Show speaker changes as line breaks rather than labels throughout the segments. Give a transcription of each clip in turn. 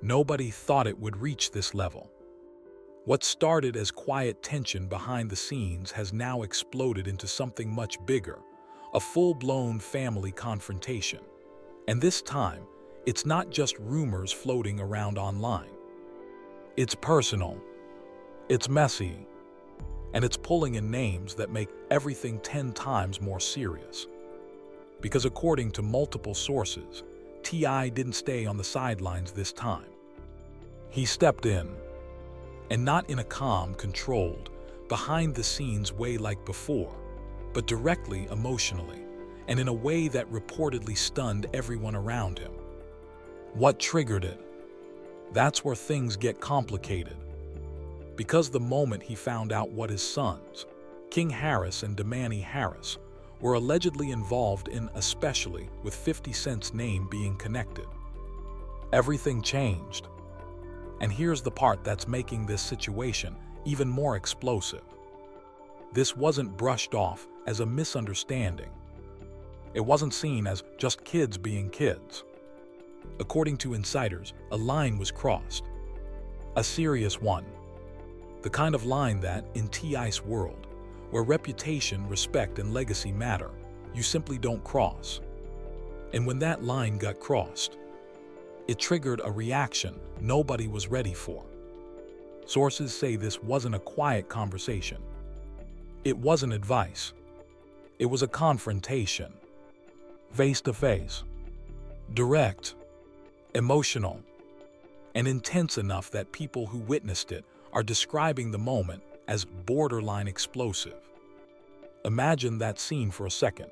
Nobody thought it would reach this level. What started as quiet tension behind the scenes has now exploded into something much bigger, a full-blown family confrontation. And this time, it's not just rumors floating around online. It's personal, it's messy, and it's pulling in names that make everything 10 times more serious. Because according to multiple sources, T.I. didn't stay on the sidelines this time. He stepped in, and not in a calm, controlled, behind-the-scenes way like before, but directly emotionally, and in a way that reportedly stunned everyone around him. What triggered it? That's where things get complicated. Because the moment he found out what his sons, King Harris and Domani Harris, were allegedly involved in, especially with 50 Cent's name being connected, everything changed. And here's the part that's making this situation even more explosive. This wasn't brushed off as a misunderstanding. It wasn't seen as just kids being kids. According to insiders, a line was crossed. A serious one. The kind of line that, in T.I.'s world, where reputation, respect, and legacy matter, you simply don't cross. And when that line got crossed, it triggered a reaction nobody was ready for. Sources say this wasn't a quiet conversation. It wasn't advice. It was a confrontation. Face to face. Direct. Emotional. And intense enough that people who witnessed it are describing the moment as borderline explosive. Imagine that scene for a second.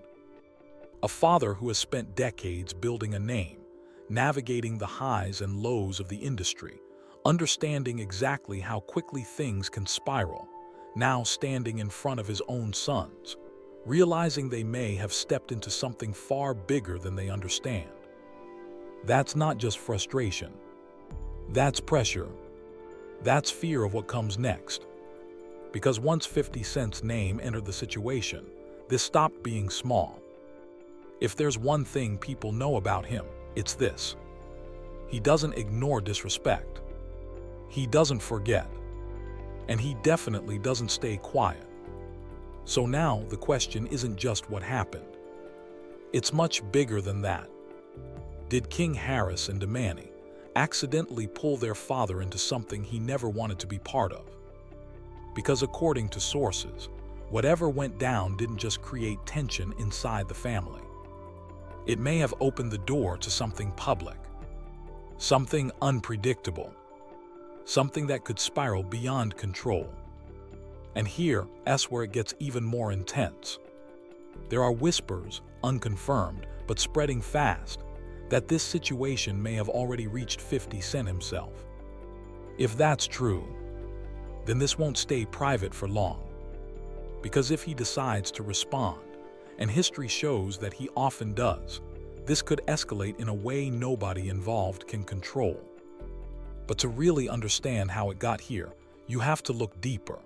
A father who has spent decades building a name, navigating the highs and lows of the industry, understanding exactly how quickly things can spiral, now standing in front of his own sons, realizing they may have stepped into something far bigger than they understand. That's not just frustration. That's pressure. That's fear of what comes next. Because once 50 Cent's name entered the situation, this stopped being small. If there's one thing people know about him, it's this. He doesn't ignore disrespect. He doesn't forget. And he definitely doesn't stay quiet. So now the question isn't just what happened. It's much bigger than that. Did King Harris and Domani accidentally pull their father into something he never wanted to be part of? Because according to sources, whatever went down didn't just create tension inside the family. It may have opened the door to something public, something unpredictable, something that could spiral beyond control. And here's where it gets even more intense. There are whispers, unconfirmed, but spreading fast, that this situation may have already reached 50 Cent himself. If that's true, then this won't stay private for long. Because if he decides to respond, and history shows that he often does, this could escalate in a way nobody involved can control. But to really understand how it got here, you have to look deeper.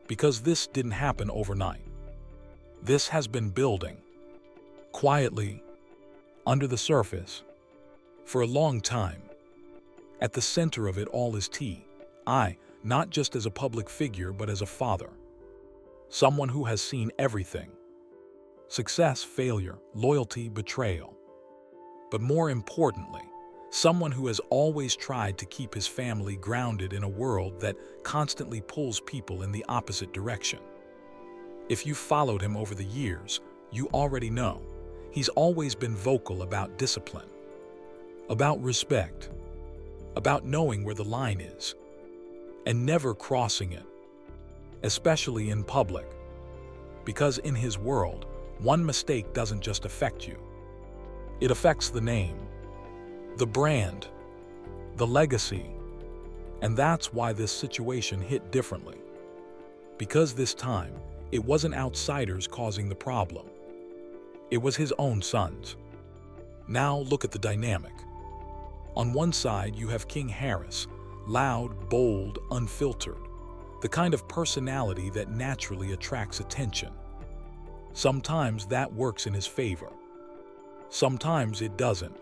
Because this didn't happen overnight. This has been building, quietly, under the surface, for a long time. At the center of it all is T.I., not just as a public figure but as a father. Someone who has seen everything. Success, failure, loyalty, betrayal. But more importantly, someone who has always tried to keep his family grounded in a world that constantly pulls people in the opposite direction. If you've followed him over the years, you already know he's always been vocal about discipline, about respect, about knowing where the line is, and never crossing it, especially in public. Because in his world, one mistake doesn't just affect you. It affects the name, the brand, the legacy. And that's why this situation hit differently. Because this time, it wasn't outsiders causing the problem. It was his own sons. Now look at the dynamic. On one side, you have King Harris, loud, bold, unfiltered, the kind of personality that naturally attracts attention. Sometimes that works in his favor. Sometimes it doesn't.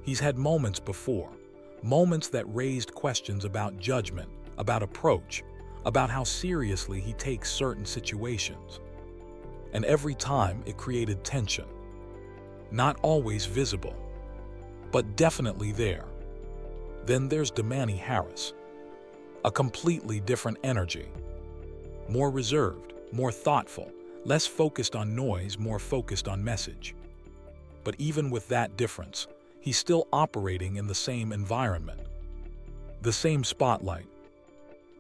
He's had moments before, Moments that raised questions about judgment, about approach, about how seriously he takes certain situations. And every time it created tension. Not always visible, but definitely there. Then there's Domani Harris. A completely different energy. More reserved, more thoughtful, less focused on noise, more focused on message. But even with that difference, he's still operating in the same environment. The same spotlight.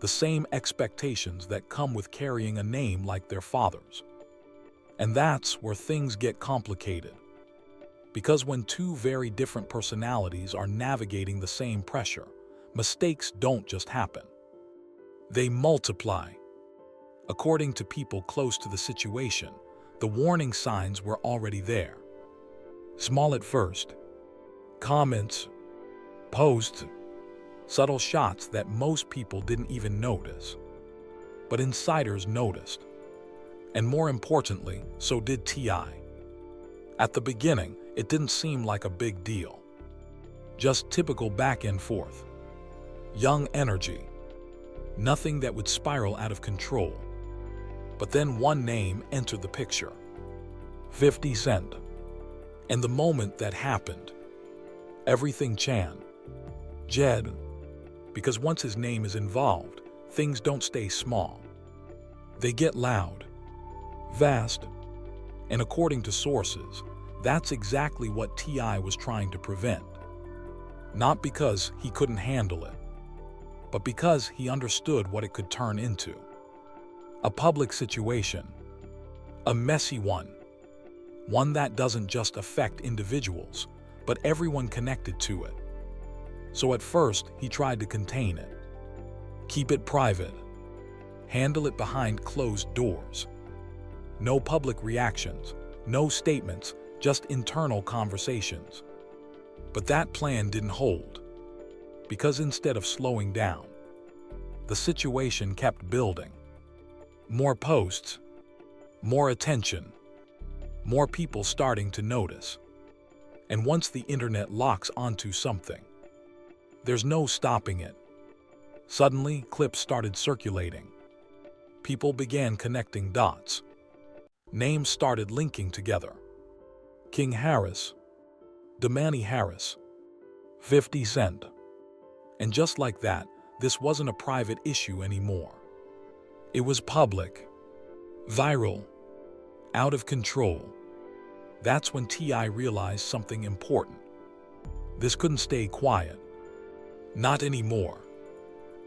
The same expectations that come with carrying a name like their father's. And that's where things get complicated. Because when two very different personalities are navigating the same pressure, mistakes don't just happen. They multiply. According to people close to the situation, the warning signs were already there. Small at first. Comments, posts, subtle shots that most people didn't even notice. But insiders noticed. And more importantly, so did T.I. At the beginning, it didn't seem like a big deal. Just typical back and forth. Young energy. Nothing that would spiral out of control. But then one name entered the picture. 50 Cent. And the moment that happened, everything changed. Because once his name is involved, things don't stay small. They get loud, vast, and according to sources, that's exactly what T.I. was trying to prevent. Not because he couldn't handle it, but because he understood what it could turn into. A public situation. A messy one. One that doesn't just affect individuals, but everyone connected to it. So at first, he tried to contain it. Keep it private. Handle it behind closed doors. No public reactions, no statements, just internal conversations. But that plan didn't hold. Because instead of slowing down, the situation kept building. More posts, more attention, more people starting to notice. And once the internet locks onto something, there's no stopping it. Suddenly, clips started circulating. People began connecting dots. Names started linking together. King Harris, Domani Harris, 50 Cent. And just like that, this wasn't a private issue anymore. It was public, viral, out of control. That's when T.I. realized something important. This couldn't stay quiet. Not anymore.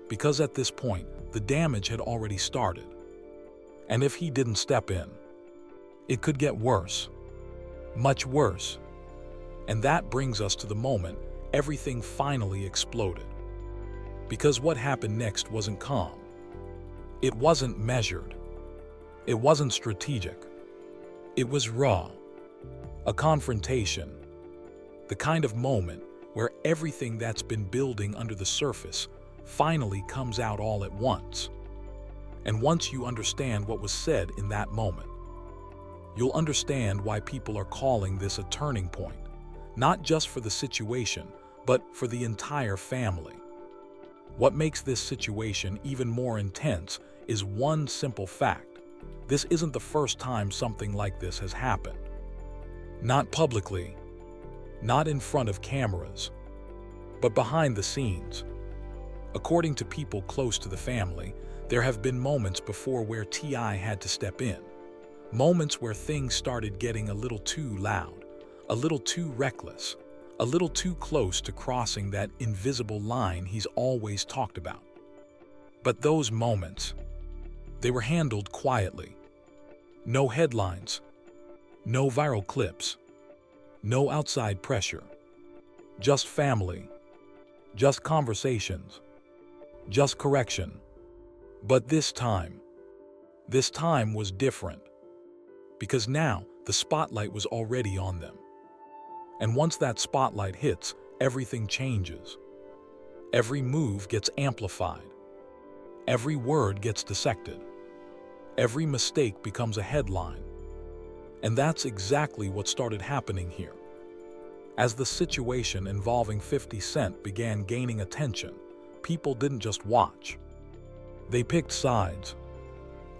Because at this point, the damage had already started. And if he didn't step in, it could get worse. Much worse. And that brings us to the moment everything finally exploded. Because what happened next wasn't calm. It wasn't measured. It wasn't strategic. It was raw. A confrontation. The kind of moment where everything that's been building under the surface finally comes out all at once. And once you understand what was said in that moment, you'll understand why people are calling this a turning point, not just for the situation, but for the entire family. What makes this situation even more intense is one simple fact. This isn't the first time something like this has happened. Not publicly, not in front of cameras, but behind the scenes. According to people close to the family, there have been moments before where T.I. had to step in. Moments where things started getting a little too loud, a little too reckless, a little too close to crossing that invisible line he's always talked about. But those moments, they were handled quietly. No headlines, no viral clips, no outside pressure. Just family, just conversations, just correction. But this time was different. Because now the spotlight was already on them. And once that spotlight hits, everything changes. Every move gets amplified. Every word gets dissected. Every mistake becomes a headline. And that's exactly what started happening here. As the situation involving 50 Cent began gaining attention, people didn't just watch. They picked sides.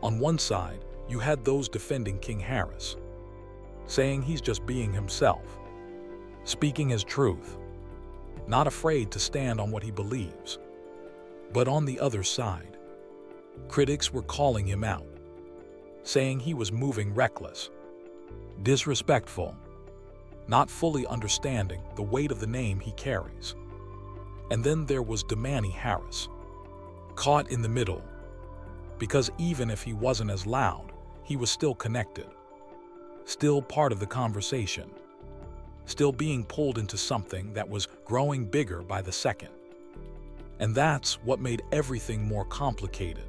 On one side, you had those defending King Harris, saying he's just being himself, speaking his truth, not afraid to stand on what he believes. But on the other side, critics were calling him out, saying he was moving reckless, disrespectful, not fully understanding the weight of the name he carries. And then there was Domani Harris, caught in the middle, because even if he wasn't as loud, he was still connected, still part of the conversation, still being pulled into something that was growing bigger by the second. And that's what made everything more complicated,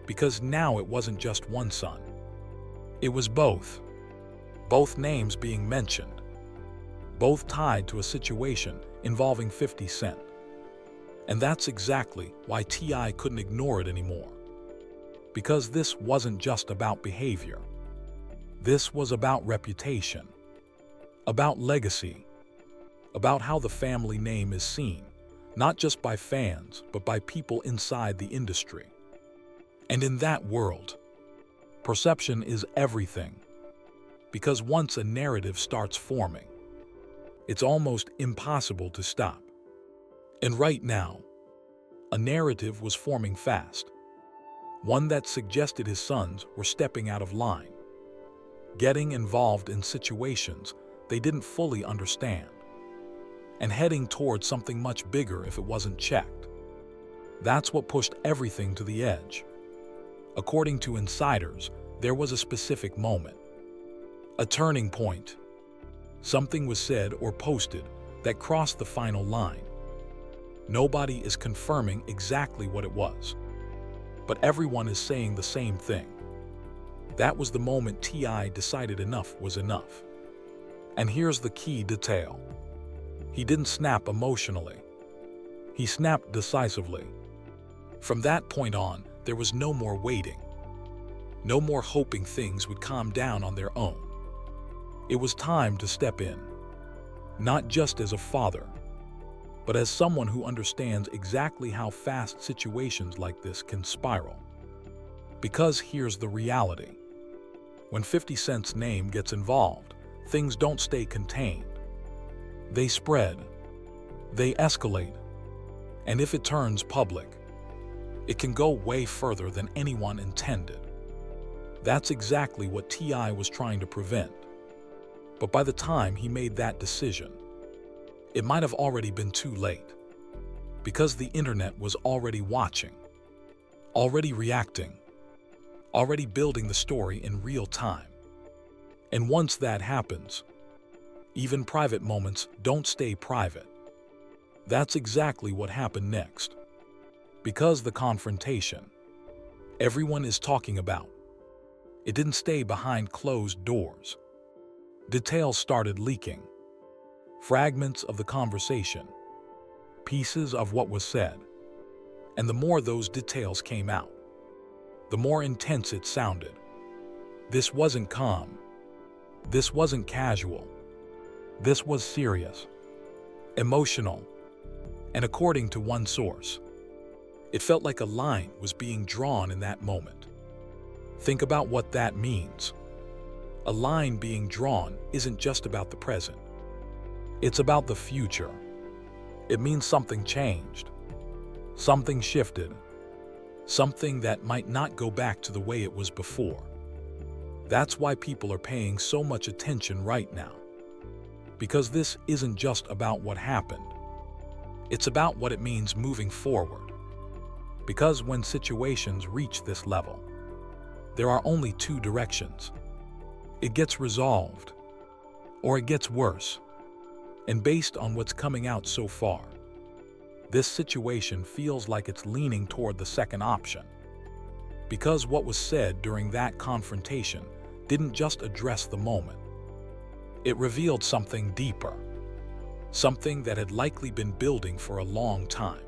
because now it wasn't just one son. It was both names being mentioned, both tied to a situation involving 50 Cent. And that's exactly why T.I. couldn't ignore it anymore. Because this wasn't just about behavior. This was about reputation, about legacy, about how the family name is seen, not just by fans, but by people inside the industry. And in that world, perception is everything. Because once a narrative starts forming, it's almost impossible to stop. And right now, a narrative was forming fast. One that suggested his sons were stepping out of line, getting involved in situations they didn't fully understand, and heading towards something much bigger if it wasn't checked. That's what pushed everything to the edge. According to insiders, there was a specific moment, a turning point. Something was said or posted that crossed the final line. Nobody is confirming exactly what it was, but everyone is saying the same thing. That was the moment T.I. decided enough was enough. And here's the key detail. He didn't snap emotionally. He snapped decisively. From that point on, there was no more waiting. No more hoping things would calm down on their own. It was time to step in, not just as a father, but as someone who understands exactly how fast situations like this can spiral. Because here's the reality. When 50 Cent's name gets involved, things don't stay contained. They spread, they escalate, and if it turns public, it can go way further than anyone intended. That's exactly what T.I. was trying to prevent. But by the time he made that decision, it might have already been too late, because the internet was already watching, already reacting, already building the story in real time. And once that happens, even private moments don't stay private. That's exactly what happened next. Because the confrontation everyone is talking about, it didn't stay behind closed doors. Details started leaking. Fragments of the conversation, pieces of what was said. And the more those details came out, the more intense it sounded. This wasn't calm. This wasn't casual. This was serious, emotional, and according to one source, it felt like a line was being drawn in that moment. Think about what that means. A line being drawn isn't just about the present. It's about the future. It means something changed, something shifted, something that might not go back to the way it was before. That's why people are paying so much attention right now. Because this isn't just about what happened. It's about what it means moving forward. Because when situations reach this level, there are only two directions. It gets resolved, or it gets worse. And based on what's coming out so far, this situation feels like it's leaning toward the second option. Because what was said during that confrontation didn't just address the moment. It revealed something deeper, something that had likely been building for a long time.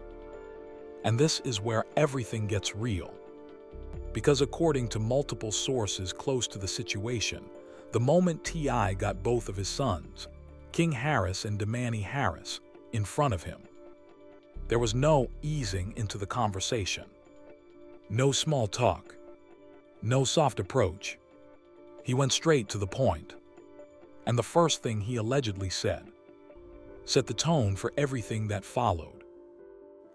And this is where everything gets real. Because according to multiple sources close to the situation, the moment T.I. got both of his sons, King Harris and Domani Harris, in front of him. There was no easing into the conversation. No small talk. No soft approach. He went straight to the point. And the first thing he allegedly said set the tone for everything that followed.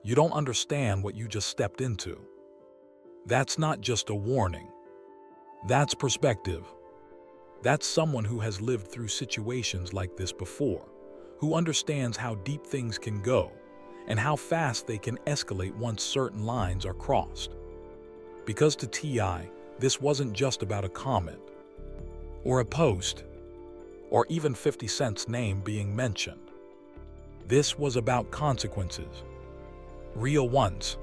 You don't understand what you just stepped into. That's not just a warning. That's perspective. That's someone who has lived through situations like this before, who understands how deep things can go and how fast they can escalate once certain lines are crossed. Because to T.I., this wasn't just about a comment, or a post, or even 50 Cent's name being mentioned. This was about consequences. Real ones.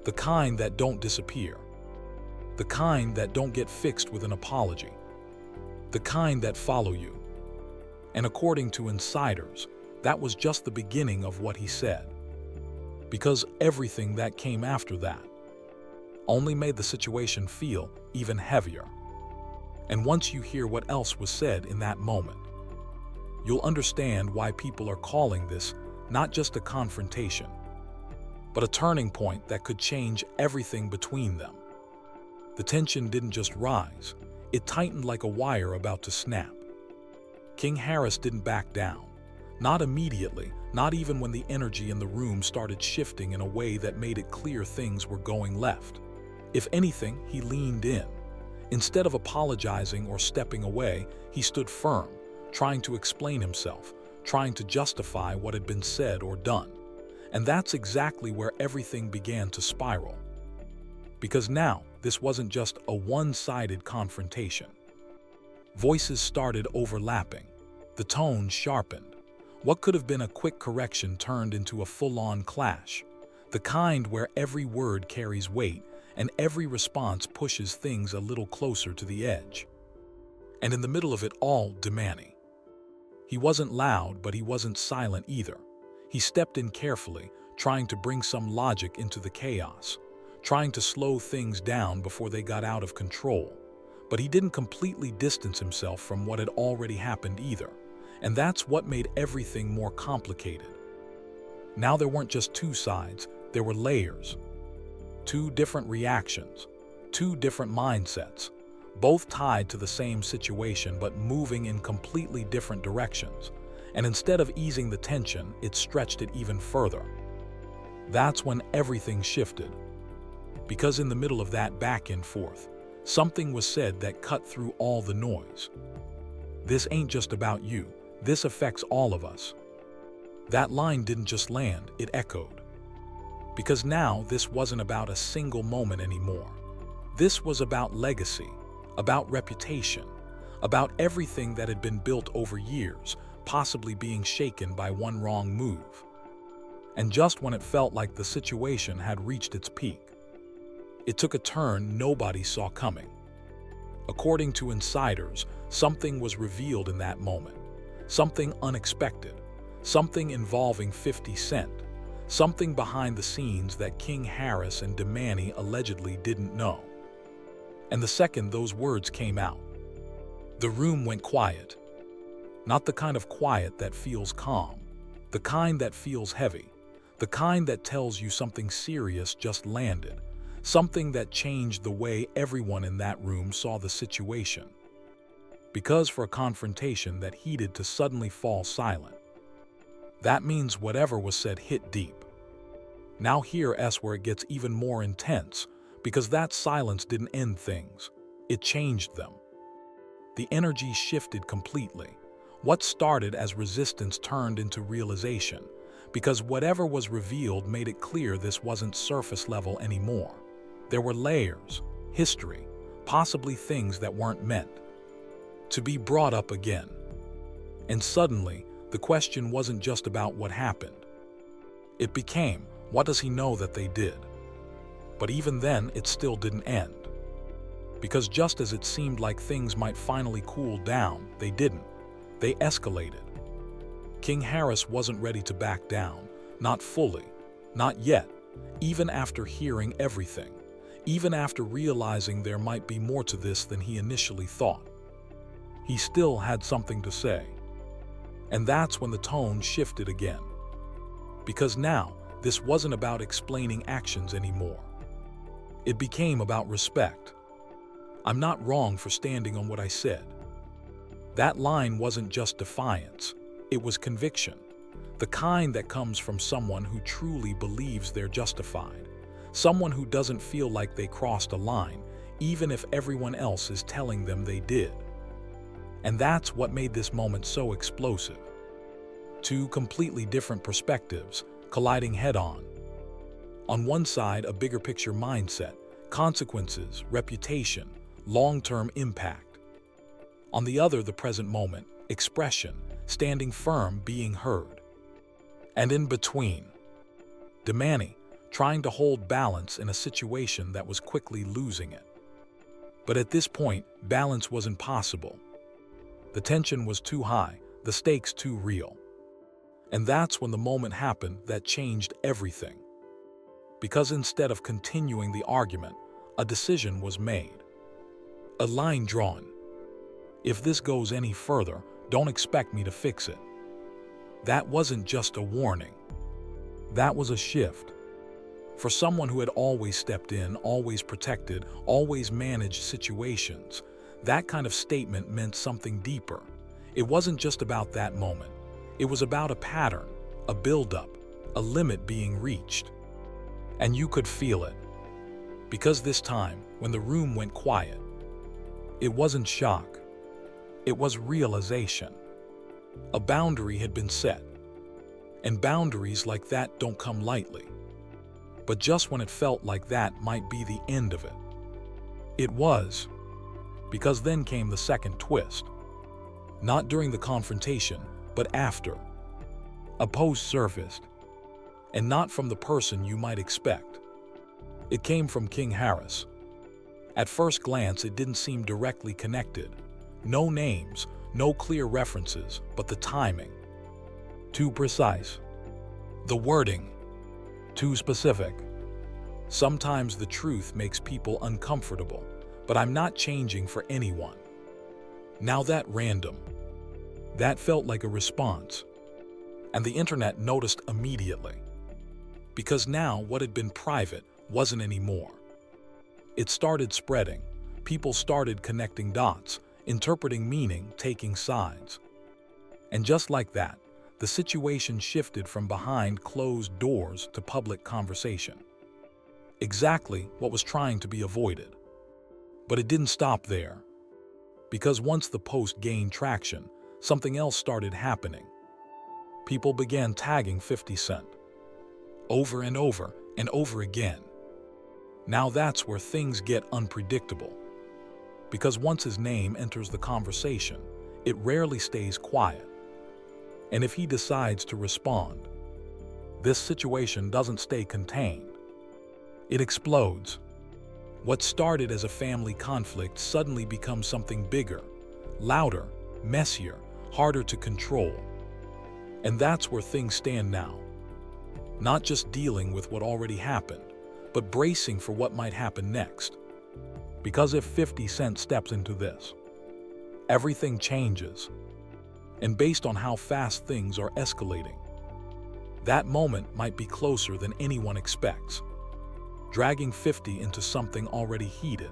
The kind that don't disappear. The kind that don't get fixed with an apology. The kind that follow you. And according to insiders, that was just the beginning of what he said. Because everything that came after that only made the situation feel even heavier. And once you hear what else was said in that moment, you'll understand why people are calling this not just a confrontation, but a turning point that could change everything between them. The tension didn't just rise, it tightened like a wire about to snap. King Harris didn't back down. Not immediately, not even when the energy in the room started shifting in a way that made it clear things were going left. If anything, he leaned in. Instead of apologizing or stepping away, he stood firm, trying to explain himself, trying to justify what had been said or done. And that's exactly where everything began to spiral. Because now, this wasn't just a one-sided confrontation. Voices started overlapping. The tone sharpened. What could have been a quick correction turned into a full-on clash. The kind where every word carries weight and every response pushes things a little closer to the edge. And in the middle of it all, Domani. He wasn't loud, but he wasn't silent either. He stepped in carefully, trying to bring some logic into the chaos, trying to slow things down before they got out of control. But he didn't completely distance himself from what had already happened either. And that's what made everything more complicated. Now there weren't just two sides, there were layers. Two different reactions, two different mindsets, both tied to the same situation but moving in completely different directions. And instead of easing the tension, it stretched it even further. That's when everything shifted. Because in the middle of that back and forth, something was said that cut through all the noise. This ain't just about you. This affects all of us. That line didn't just land, it echoed. Because now this wasn't about a single moment anymore. This was about legacy, about reputation, about everything that had been built over years, possibly being shaken by one wrong move. And just when it felt like the situation had reached its peak, it took a turn nobody saw coming. According to insiders, something was revealed in that moment. Something unexpected. Something involving 50 Cent. Something behind the scenes that King Harris and Domani allegedly didn't know. And the second those words came out, the room went quiet. Not the kind of quiet that feels calm. The kind that feels heavy. The kind that tells you something serious just landed. Something that changed the way everyone in that room saw the situation. Because for a confrontation that heated to suddenly fall silent, that means whatever was said hit deep. Now here's where it gets even more intense, because that silence didn't end things. It changed them. The energy shifted completely. What started as resistance turned into realization, because whatever was revealed made it clear this wasn't surface level anymore. There were layers, history, possibly things that weren't meant to be brought up again. And suddenly, the question wasn't just about what happened. It became, what does he know that they did? But even then, it still didn't end. Because just as it seemed like things might finally cool down, they didn't. They escalated. King Harris wasn't ready to back down, not fully, not yet, even after hearing everything, even after realizing there might be more to this than he initially thought. He still had something to say. And that's when the tone shifted again. Because now, this wasn't about explaining actions anymore. It became about respect. I'm not wrong for standing on what I said. That line wasn't just defiance, it was conviction. The kind that comes from someone who truly believes they're justified. Someone who doesn't feel like they crossed a line, even if everyone else is telling them they did. And that's what made this moment so explosive. Two completely different perspectives colliding head-on. On one side, a bigger picture mindset, consequences, reputation, long-term impact. On the other, the present moment, expression, standing firm, being heard. And in between, Domani, trying to hold balance in a situation that was quickly losing it. But at this point, balance was impossible. The tension was too high, the stakes too real. And that's when the moment happened that changed everything. Because instead of continuing the argument, a decision was made. A line drawn. If this goes any further, don't expect me to fix it. That wasn't just a warning. That was a shift. For someone who had always stepped in, always protected, always managed situations, that kind of statement meant something deeper. It wasn't just about that moment. It was about a pattern, a buildup, a limit being reached. And you could feel it. Because this time, when the room went quiet, it wasn't shock. It was realization. A boundary had been set. And boundaries like that don't come lightly. But just when it felt like that might be the end of it, it was. Because then came the second twist. Not during the confrontation, but after. A post surfaced, and not from the person you might expect. It came from King Harris. At first glance, it didn't seem directly connected. No names, no clear references, but the timing. Too precise. The wording. Too specific. Sometimes the truth makes people uncomfortable, but I'm not changing for anyone. Now that random. That felt like a response. And the internet noticed immediately. Because now what had been private wasn't anymore. It started spreading. People started connecting dots, interpreting meaning, taking sides. And just like that, the situation shifted from behind closed doors to public conversation. Exactly what was trying to be avoided. But it didn't stop there. Because once the post gained traction, something else started happening. People began tagging 50 Cent. Over and over and over again. Now that's where things get unpredictable. Because once his name enters the conversation, it rarely stays quiet. And if he decides to respond, this situation doesn't stay contained. It explodes. What started as a family conflict suddenly becomes something bigger, louder, messier, harder to control. And that's where things stand now. Not just dealing with what already happened, but bracing for what might happen next. Because if 50 Cent steps into this, everything changes. And based on how fast things are escalating, that moment might be closer than anyone expects. Dragging 50 into something already heated,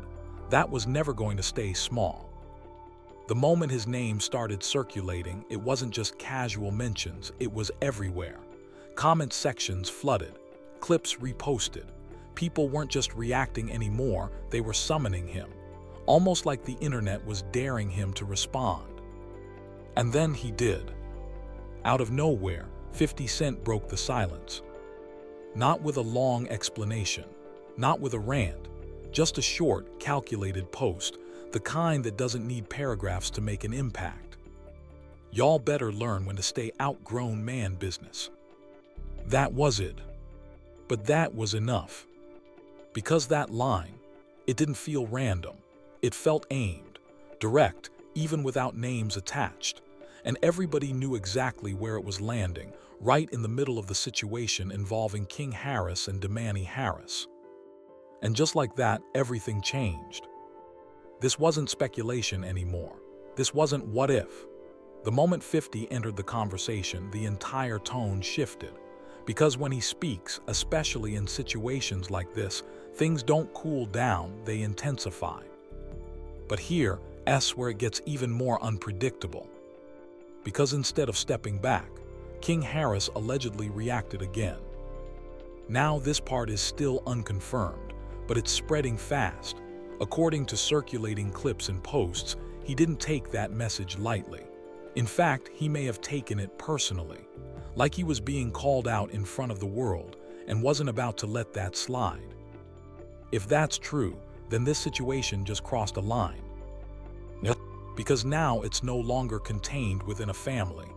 that was never going to stay small. The moment his name started circulating, it wasn't just casual mentions, it was everywhere. Comment sections flooded, clips reposted. People weren't just reacting anymore, they were summoning him. Almost like the internet was daring him to respond. And then he did. Out of nowhere, 50 Cent broke the silence. Not with a long explanation, not with a rant, just a short, calculated post, the kind that doesn't need paragraphs to make an impact. Y'all better learn when to stay outgrown man business. That was it. But that was enough. Because that line, it didn't feel random. It felt aimed, direct, even without names attached. And everybody knew exactly where it was landing, right in the middle of the situation involving King Harris and Domani Harris. And just like that, everything changed. This wasn't speculation anymore. This wasn't what if. The moment 50 entered the conversation, the entire tone shifted. Because when he speaks, especially in situations like this, things don't cool down, they intensify. But here's where it gets even more unpredictable. Because instead of stepping back, King Harris allegedly reacted again. Now this part is still unconfirmed, but it's spreading fast. According to circulating clips and posts, he didn't take that message lightly. In fact, he may have taken it personally, like he was being called out in front of the world and wasn't about to let that slide. If that's true, then this situation just crossed a line. Because now it's no longer contained within a family.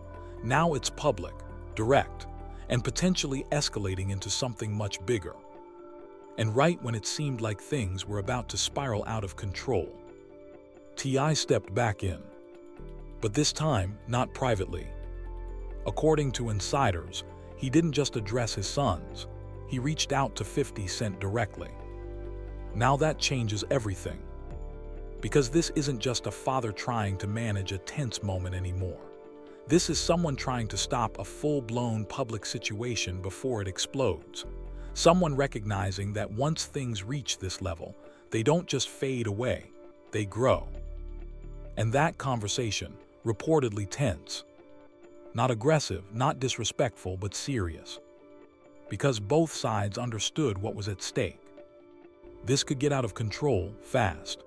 Now it's public, direct, and potentially escalating into something much bigger. And right when it seemed like things were about to spiral out of control, T.I. stepped back in. But this time, not privately. According to insiders, he didn't just address his sons, he reached out to 50 Cent directly. Now that changes everything. Because this isn't just a father trying to manage a tense moment anymore. This is someone trying to stop a full-blown public situation before it explodes. Someone recognizing that once things reach this level, they don't just fade away, they grow. And that conversation, reportedly tense. Not aggressive, not disrespectful, but serious. Because both sides understood what was at stake. This could get out of control fast.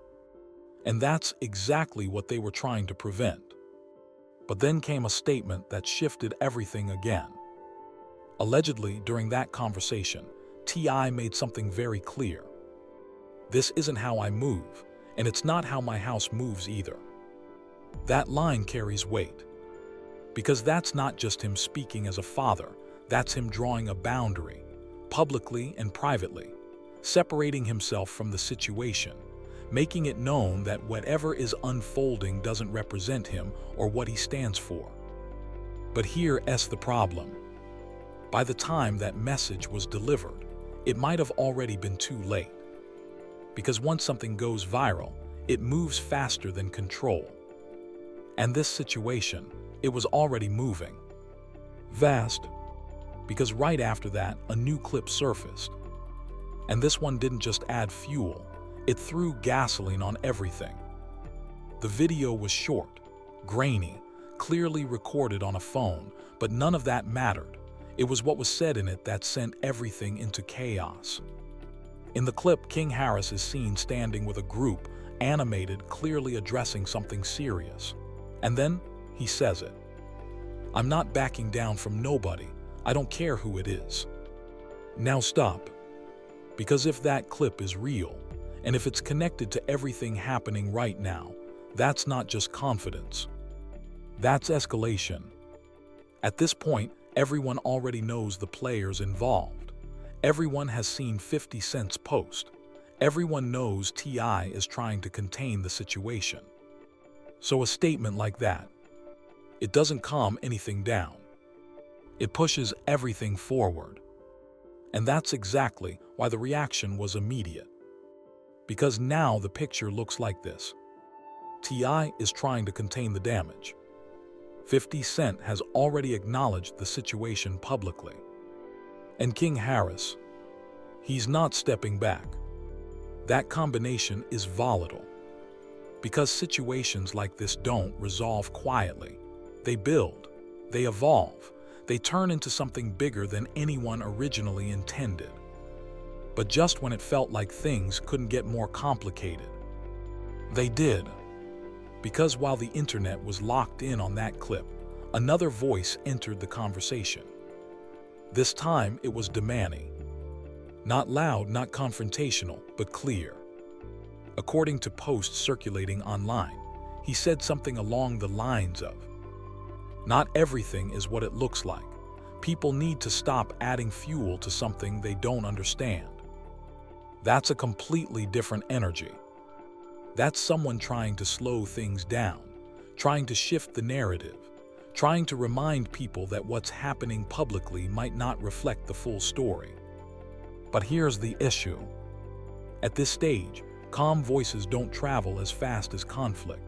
And that's exactly what they were trying to prevent. But then came a statement that shifted everything again. Allegedly, during that conversation, T.I. made something very clear. This isn't how I move, and it's not how my house moves either. That line carries weight. Because that's not just him speaking as a father, that's him drawing a boundary, publicly and privately, separating himself from the situation, making it known that whatever is unfolding doesn't represent him or what he stands for. But here's the problem. By the time that message was delivered, it might have already been too late. Because once something goes viral, it moves faster than control. And this situation, it was already moving. Vast. Because right after that, a new clip surfaced. And this one didn't just add fuel, it threw gasoline on everything. The video was short, grainy, clearly recorded on a phone, but none of that mattered. It was what was said in it that sent everything into chaos. In the clip, King Harris is seen standing with a group, animated, clearly addressing something serious. And then, he says it. "I'm not backing down from nobody. I don't care who it is." Now stop. Because if that clip is real, and if it's connected to everything happening right now, that's not just confidence. That's escalation. At this point, everyone already knows the players involved. Everyone has seen 50 Cent's post. Everyone knows T.I. is trying to contain the situation. So a statement like that, it doesn't calm anything down. It pushes everything forward. And that's exactly why the reaction was immediate. Because now the picture looks like this. T.I. is trying to contain the damage. 50 Cent has already acknowledged the situation publicly. And King Harris, he's not stepping back. That combination is volatile. Because situations like this don't resolve quietly. They build, they evolve, they turn into something bigger than anyone originally intended. But just when it felt like things couldn't get more complicated, they did. Because while the internet was locked in on that clip, another voice entered the conversation. This time it was Domani. Not loud, not confrontational, but clear. According to posts circulating online, he said something along the lines of, "Not everything is what it looks like. People need to stop adding fuel to something they don't understand." That's a completely different energy. That's someone trying to slow things down, trying to shift the narrative, trying to remind people that what's happening publicly might not reflect the full story. But here's the issue. At this stage, calm voices don't travel as fast as conflict.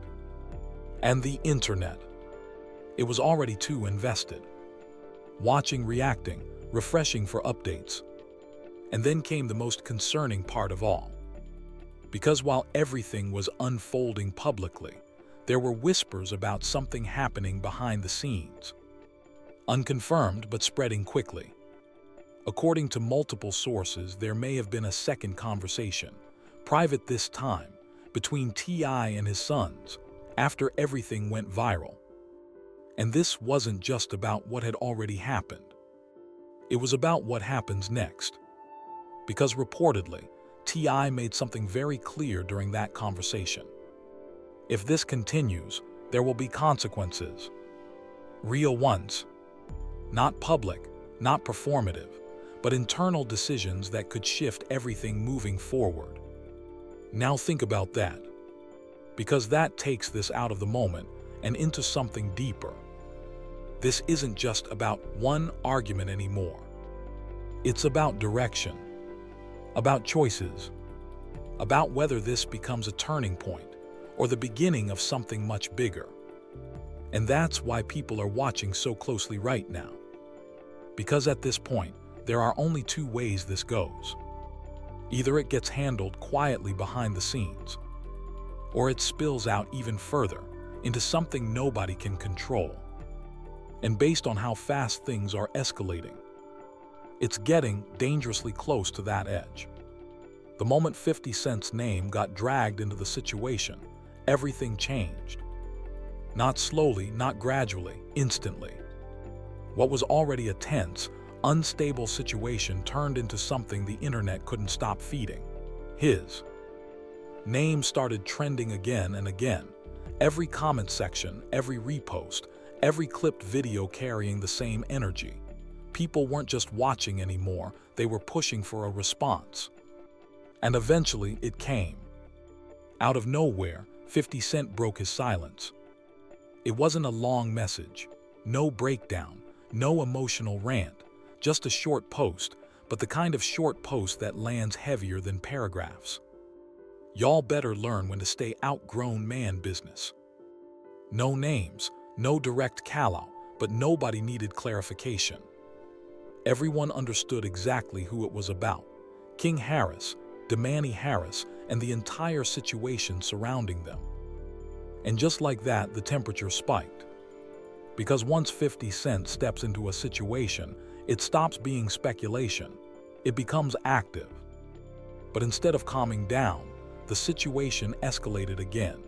And the internet. It was already too invested. Watching, reacting, refreshing for updates. And then came the most concerning part of all. Because while everything was unfolding publicly, there were whispers about something happening behind the scenes. Unconfirmed but spreading quickly. According to multiple sources, there may have been a second conversation, private this time, between T.I. and his sons, after everything went viral. And this wasn't just about what had already happened. It was about what happens next. Because reportedly, T.I. made something very clear during that conversation. If this continues, there will be consequences. Real ones. Not public, not performative, but internal decisions that could shift everything moving forward. Now think about that. Because that takes this out of the moment and into something deeper. This isn't just about one argument anymore. It's about direction, about choices, about whether this becomes a turning point or the beginning of something much bigger. And that's why people are watching so closely right now. Because at this point, there are only two ways this goes. Either it gets handled quietly behind the scenes, or it spills out even further into something nobody can control. And based on how fast things are escalating, it's getting dangerously close to that edge. The moment 50 Cent's name got dragged into the situation, everything changed. Not slowly, not gradually, instantly. What was already a tense, unstable situation turned into something the internet couldn't stop feeding. His name started trending again and again. Every comment section, every repost, every clipped video carrying the same energy. People weren't just watching anymore, they were pushing for a response. And eventually it came. Out of nowhere, 50 Cent broke his silence. It wasn't a long message, no breakdown, no emotional rant, just a short post, but the kind of short post that lands heavier than paragraphs. Y'all better learn when to stay outgrown man business. No names, no direct call-out, but nobody needed clarification. Everyone understood exactly who it was about. King Harris, Domani Harris, and the entire situation surrounding them. And just like that, the temperature spiked. Because once 50 Cent steps into a situation, it stops being speculation. It becomes active. But instead of calming down, the situation escalated again.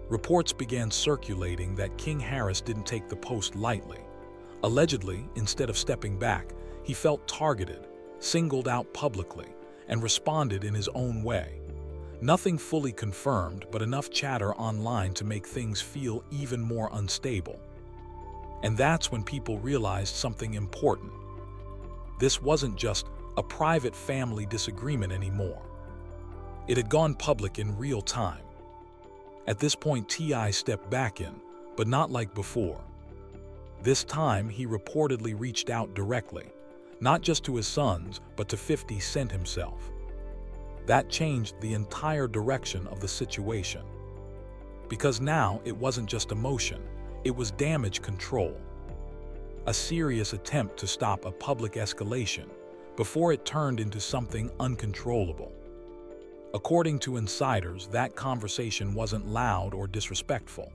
Reports began circulating that King Harris didn't take the post lightly. Allegedly, instead of stepping back, he felt targeted, singled out publicly, and responded in his own way. Nothing fully confirmed, but enough chatter online to make things feel even more unstable. And that's when people realized something important. This wasn't just a private family disagreement anymore. It had gone public in real time. At this point, T.I. stepped back in, but not like before. This time, he reportedly reached out directly, not just to his sons, but to 50 Cent himself. That changed the entire direction of the situation. Because now it wasn't just emotion, it was damage control. A serious attempt to stop a public escalation before it turned into something uncontrollable. According to insiders, that conversation wasn't loud or disrespectful.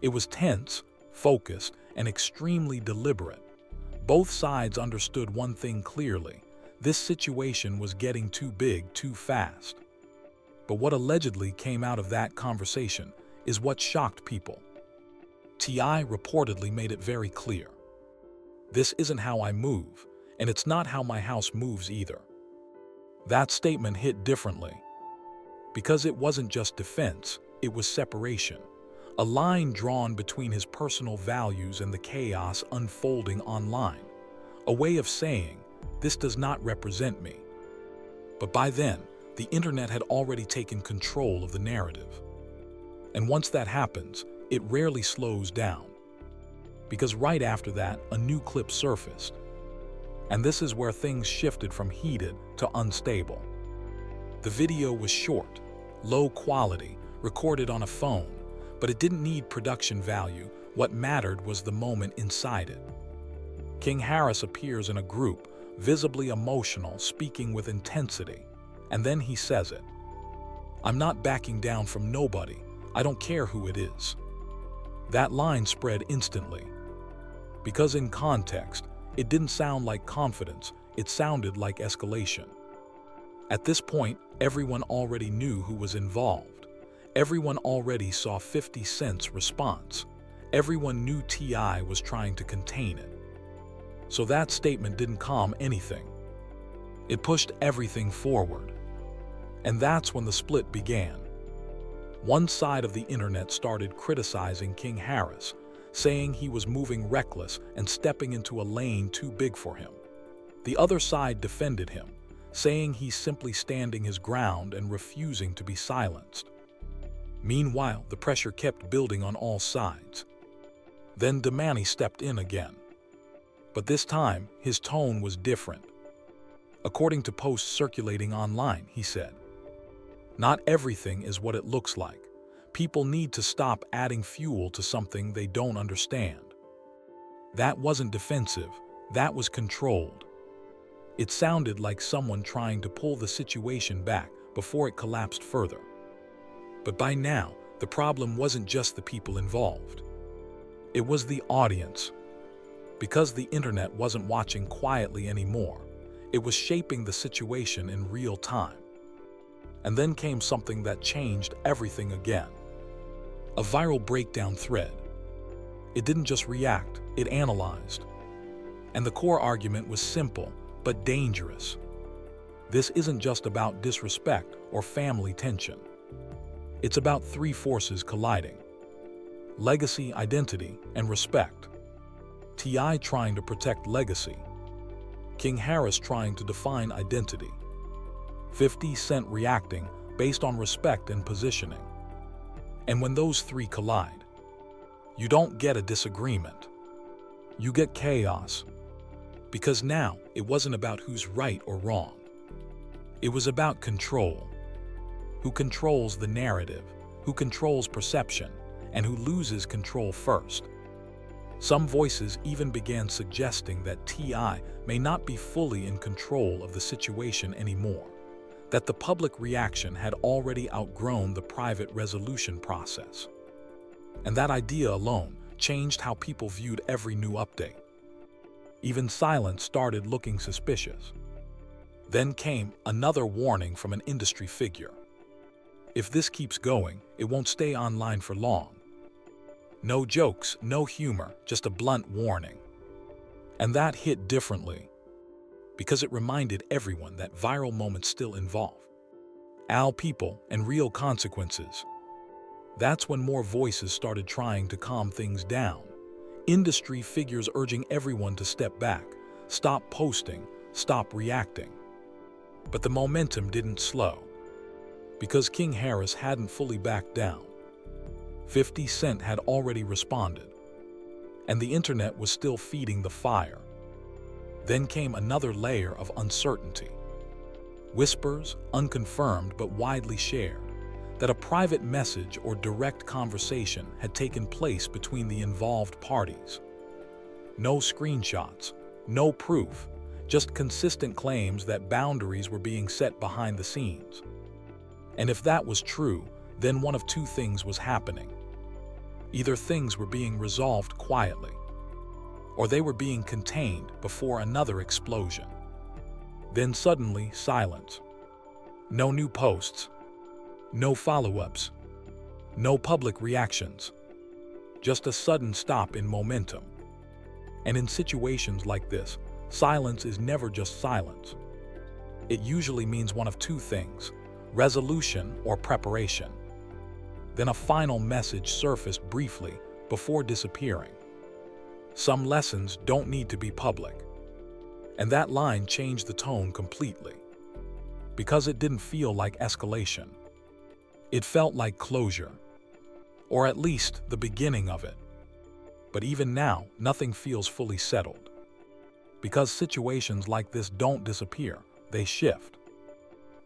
It was tense, focused, and extremely deliberate. Both sides understood one thing clearly: this situation was getting too big too fast. But what allegedly came out of that conversation is what shocked people. T.I. reportedly made it very clear. This isn't how I move, and it's not how my house moves either. That statement hit differently. Because it wasn't just defense, it was separation. A line drawn between his personal values and the chaos unfolding online. A way of saying, this does not represent me. But by then, the internet had already taken control of the narrative. And once that happens, it rarely slows down. Because right after that, a new clip surfaced. And this is where things shifted from heated to unstable. The video was short, low quality, recorded on a phone, but it didn't need production value What mattered was the moment inside it. King Harris appears in a group, visibly emotional, speaking with intensity, and then he says it. "I'm not backing down from nobody. I don't care who it is." That line spread instantly. Because in context, it didn't sound like confidence, it sounded like escalation. At this point, everyone already knew who was involved. Everyone already saw 50 Cent's response. Everyone knew T.I. was trying to contain it. So that statement didn't calm anything. It pushed everything forward. And that's when the split began. One side of the internet started criticizing King Harris, saying he was moving reckless and stepping into a lane too big for him. The other side defended him, saying he's simply standing his ground and refusing to be silenced. Meanwhile, the pressure kept building on all sides. Then Domani stepped in again. But this time, his tone was different. According to posts circulating online, he said, "Not everything is what it looks like. People need to stop adding fuel to something they don't understand." That wasn't defensive, that was controlled. It sounded like someone trying to pull the situation back before it collapsed further. But by now, the problem wasn't just the people involved. It was the audience. Because the internet wasn't watching quietly anymore, it was shaping the situation in real time. And then came something that changed everything again. A viral breakdown thread. It didn't just react, it analyzed. And the core argument was simple, but dangerous. This isn't just about disrespect or family tension. It's about three forces colliding: legacy, identity, and respect. T.I. trying to protect legacy. King Harris trying to define identity. 50 Cent reacting based on respect and positioning. And when those three collide, you don't get a disagreement. You get chaos. Because now, it wasn't about who's right or wrong. It was about control. Who controls the narrative, who controls perception, and who loses control first. Some voices even began suggesting that T.I. may not be fully in control of the situation anymore, that the public reaction had already outgrown the private resolution process. And that idea alone changed how people viewed every new update. Even silence started looking suspicious. Then came another warning from an industry figure. If this keeps going, it won't stay online for long. No jokes, no humor, just a blunt warning. And that hit differently, because it reminded everyone that viral moments still involve people and real consequences. That's when more voices started trying to calm things down. Industry figures urging everyone to step back, stop posting, stop reacting. But the momentum didn't slow, because King Harris hadn't fully backed down. 50 Cent had already responded, and the internet was still feeding the fire. Then came another layer of uncertainty. Whispers, unconfirmed but widely shared, that a private message or direct conversation had taken place between the involved parties. No screenshots, no proof, just consistent claims that boundaries were being set behind the scenes. And if that was true, then one of two things was happening. Either things were being resolved quietly, or they were being contained before another explosion. Then suddenly, silence. No new posts, no follow-ups, no public reactions. Just a sudden stop in momentum. And in situations like this, silence is never just silence. It usually means one of two things: resolution or preparation. Then a final message surfaced briefly before disappearing. Some lessons don't need to be public. And that line changed the tone completely. Because it didn't feel like escalation. It felt like closure. Or at least the beginning of it. But even now, nothing feels fully settled. Because situations like this don't disappear, they shift.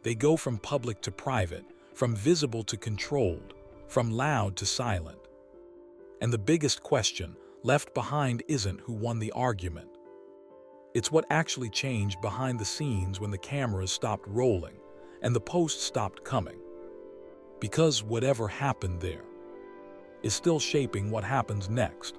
They go from public to private, from visible to controlled, from loud to silent. And the biggest question left behind isn't who won the argument. It's what actually changed behind the scenes when the cameras stopped rolling and the posts stopped coming. Because whatever happened there is still shaping what happens next.